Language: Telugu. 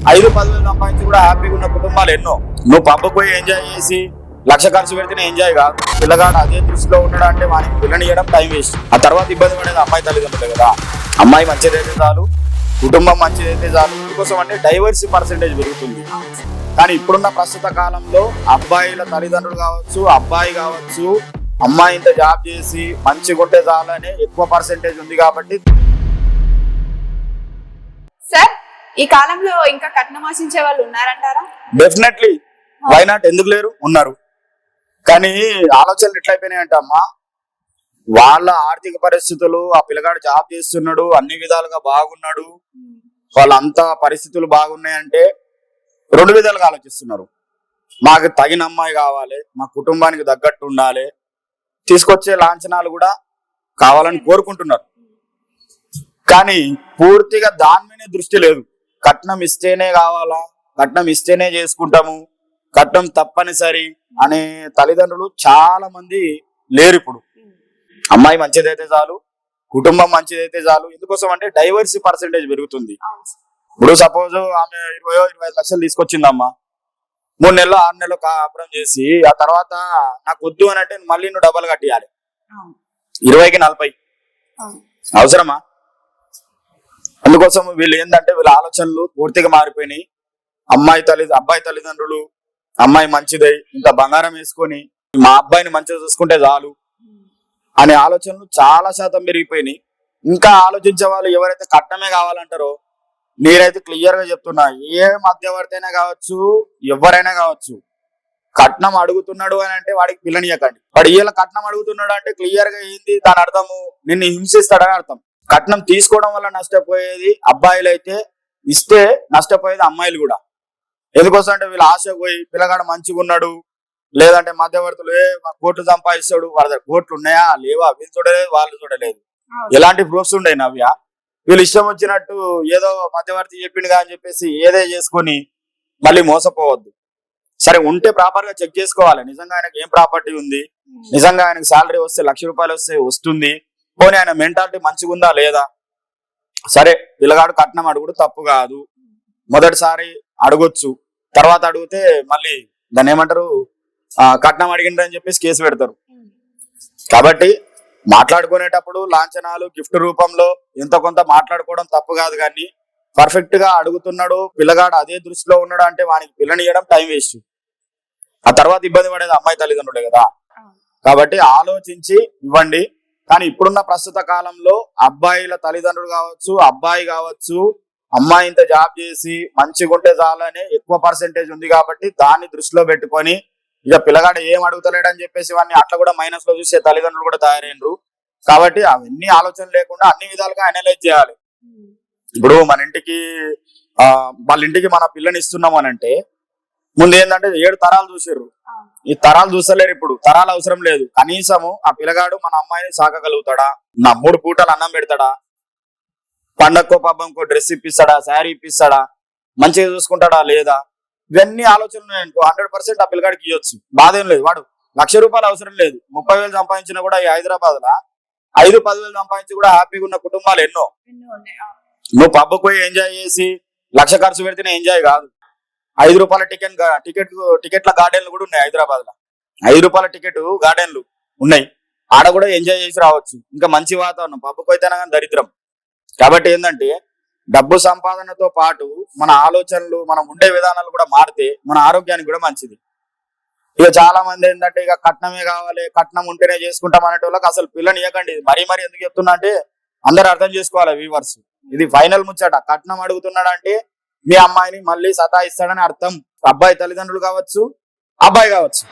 5-10 వేలు సంపాదించి కూడా హ్యాపీగా ఉన్న కుటుంబాలు ఎన్నో. నువ్వు పబ్బకు పోయి ఎంజాయ్ చేసి 1,00,000 ఖర్చు పెడితేనే ఎంజాయ్ కాదు. పిల్లగాడు అదే దృష్టిలో ఉన్నాడు అంటే వానికి పిల్లనియడం టైం వేస్ట్. ఆ తర్వాత ఇబ్బంది పడేది అమ్మాయి తల్లిదండ్రులే కదా. అమ్మాయి మంచిదైతే చాలు, కుటుంబం మంచిదైతే చాలు. ఇందుకోసం అంటే డైవర్సిటీ పర్సెంటేజ్ పెరుగుతుంది. కానీ ఇప్పుడున్న ప్రస్తుత కాలంలో అబ్బాయిల తల్లిదండ్రులు కావచ్చు, అబ్బాయి కావచ్చు, అమ్మాయి ఇంత జాబ్ చేసి మంచిగా ఉంటే చాలని ఎక్కువ పర్సెంటేజ్ ఉంది కాబట్టి. సార్, ఈ కాలంలో ఇంకా కట్నం ఆశించే వాళ్ళు ఉన్నారంటారా? డెఫినెట్లీ, వై నాట్, ఎందుకు లేరు, ఉన్నారు. కానీ ఆలోచనలు ఎట్లయిపోయినాయంట అమ్మా, వాళ్ళ ఆర్థిక పరిస్థితులు, ఆ పిల్లగాడు జాబ్ చేస్తున్నాడు, అన్ని విధాలుగా బాగున్నాడు, వాళ్ళంతా పరిస్థితులు బాగున్నాయంటే 2 విధాలుగా ఆలోచిస్తున్నారు. మాకు తగిన అమ్మాయి కావాలి, మా కుటుంబానికి తగ్గట్టు ఉండాలి, తీసుకొచ్చే లాంఛనాలు కూడా కావాలని కోరుకుంటున్నారు. కానీ పూర్తిగా దాని మీదే దృష్టి లేదు. కట్నం ఇస్తేనే కావాలా, కట్నం ఇస్తేనే చేసుకుంటాము, కట్నం తప్పనిసరి అనే తల్లిదండ్రులు చాలా మంది లేరు ఇప్పుడు. అమ్మాయి మంచిదైతే చాలు, కుటుంబం మంచిదైతే చాలు. ఎందుకోసం అంటే డైవర్సిటీ పర్సెంటేజ్ పెరుగుతుంది. ఇప్పుడు సపోజ్ ఆమె 20-25 లక్షలు తీసుకొచ్చిందమ్మా, 3 నెలలు 6 నెలలు కాపురం చేసి ఆ తర్వాత నాకు వద్దు అని అంటే మళ్ళీ నువ్వు డబ్బులు కట్టియాలి. 20కి 40 అవసరమా? అందుకోసం వీళ్ళు ఏంటంటే వీళ్ళ ఆలోచనలు పూర్తిగా మారిపోయినాయి. అబ్బాయి తల్లిదండ్రులు అమ్మాయి మంచిదై ఇంత బంగారం వేసుకొని మా అబ్బాయిని మంచిగా చూసుకుంటే చాలు అనే ఆలోచనలు చాలా శాతం పెరిగిపోయినాయి. ఇంకా ఆలోచించే వాళ్ళు ఎవరైతే కట్నమే కావాలంటారో, నేనైతే క్లియర్ గా చెప్తున్నా, ఏ మధ్యవర్తి అయినా కావచ్చు, ఎవరైనా కావచ్చు, కట్నం అడుగుతున్నాడు అని అంటే వాడికి పిల్లనియకండి. వాడు ఇలా కట్నం అడుగుతున్నాడు అంటే క్లియర్ గా ఏంది దాని అర్థము, నిన్ను హింసిస్తాడని అర్థం. కట్నం తీసుకోవడం వల్ల నష్టపోయేది అబ్బాయిలు అయితే, ఇస్తే నష్టపోయేది అమ్మాయిలు కూడా. ఎందుకోసం అంటే వీళ్ళు ఆశ పోయి పిల్లగాడు మంచిగా ఉన్నాడు, లేదంటే మధ్యవర్తులు కోట్లు సంపాదిస్తాడు, వాళ్ళ దగ్గర కోట్లు ఉన్నాయా లేవా, వీళ్ళు చూడలేదు వాళ్ళు చూడలేదు, ఎలాంటి ప్రూఫ్స్ ఉండే నవ్య. వీళ్ళు ఇష్టం వచ్చినట్టు ఏదో మధ్యవర్తి చెప్పిండుగా అని చెప్పేసి ఏదే చేసుకొని మళ్ళీ మోసపోవద్దు. సరే, ఉంటే ప్రాపర్ గా చెక్ చేసుకోవాలి. నిజంగా ఆయనకు ఏం ప్రాపర్టీ ఉంది, నిజంగా ఆయనకు శాలరీ వస్తే 1,00,000 రూపాయలు వస్తుంది, పోనీ ఆయన మెంటాలిటీ మంచిగా ఉందా లేదా. సరే, పిల్లగాడు కట్నం అడుగుడు తప్పు కాదు, మొదటిసారి అడగొచ్చు, తర్వాత అడిగితే మళ్ళీ దాన్ని ఏమంటారు, కట్నం అడిగిండ్రని చెప్పేసి కేసు పెడతారు. కాబట్టి మాట్లాడుకునేటప్పుడు లాంఛనాలు గిఫ్ట్ రూపంలో ఎంత కొంత మాట్లాడుకోవడం తప్పు కాదు. కానీ పర్ఫెక్ట్ గా అడుగుతున్నాడు, పిల్లగాడు అదే దృష్టిలో ఉన్నాడు అంటే వానికి పిల్లనియడం టైం వేస్ట్. ఆ తర్వాత ఇబ్బంది పడేది అమ్మాయి తల్లిదండ్రులే కదా. కాబట్టి ఆలోచించి ఇవ్వండి. కానీ ఇప్పుడున్న ప్రస్తుత కాలంలో అబ్బాయిల తల్లిదండ్రులు కావచ్చు, అబ్బాయి కావచ్చు, అమ్మాయి ఇంత జాబ్ చేసి మంచిగా ఉంటే చాలని ఎక్కువ పర్సెంటేజ్ ఉంది. కాబట్టి దాన్ని దృష్టిలో పెట్టుకొని ఇక పిల్లగాడు ఏం అడుగుతలేడని చెప్పేసి వాడిని అట్లా కూడా మైనస్ లో చూసే తల్లిదండ్రులు కూడా తయారైనరు. కాబట్టి అవన్నీ ఆలోచన లేకుండా అన్ని విధాలుగా అనలైజ్ చేయాలి. ఇప్పుడు మన ఇంటికి వాళ్ళ ఇంటికి మన పిల్లని ఇస్తున్నాం అని అంటే ముందు ఏంటంటే 7 తరాలు చూసారు, ఈ తరాలు చూసలేరు. ఇప్పుడు తరాలు అవసరం లేదు, కనీసము ఆ పిల్లగాడు మన అమ్మాయిని సాకగలుగుతాడా, 3 పూటలు అన్నం పెడతాడా, పండక్కో పబ్బంకో డ్రెస్ ఇప్పిస్తాడా, శారీ ఇప్పిస్తాడా, మంచిగా చూసుకుంటాడా లేదా, ఇవన్నీ ఆలోచనలు 100% ఆ పిల్లగాడికి ఇవ్వచ్చు. బాధ ఏం లేదు. వాడు 1,00,000 రూపాయలు అవసరం లేదు, 30,000 సంపాదించినా కూడా ఈ హైదరాబాద్ లా 5-10 వేలు సంపాదించి కూడా హ్యాపీగా ఉన్న కుటుంబాలు ఎన్నో. నువ్వు పబ్బకు పోయి ఎంజాయ్ చేసి 1,00,000 ఖర్చు పెడితేనే ఎంజాయ్ కాదు. 5 రూపాయల టికెట్ల గార్డెన్లు కూడా ఉన్నాయి హైదరాబాద్ లో. 5 రూపాయల టికెట్ గార్డెన్లు ఉన్నాయి, ఆడ కూడా ఎంజాయ్ చేసి రావచ్చు. ఇంకా మంచి వాతావరణం. పబ్బకు అయితేనే కానీ దరిద్రం. కాబట్టి ఏంటంటే డబ్బు సంపాదనతో పాటు మన ఆలోచనలు, మనం ఉండే విధానాలు కూడా మారితే మన ఆరోగ్యానికి కూడా మంచిది. ఇక చాలా మంది ఏంటంటే ఇక కట్నమే కావాలి, కట్నం ఉంటేనే చేసుకుంటాం అనేటోళ్ళకి అసలు పిల్లని ఇవ్వకండి. మరీ ఎందుకు చెప్తున్నా అంటే అందరూ అర్థం చేసుకోవాలి వ్యూవర్స్, ఇది ఫైనల్ ముచ్చట. కట్నం అడుగుతున్నాడు అంటే మీ అమ్మాయిని మళ్ళీ సతాయిస్తాడని అర్థం. అబ్బాయి తల్లిదండ్రులు కావచ్చు, అబ్బాయి కావచ్చు.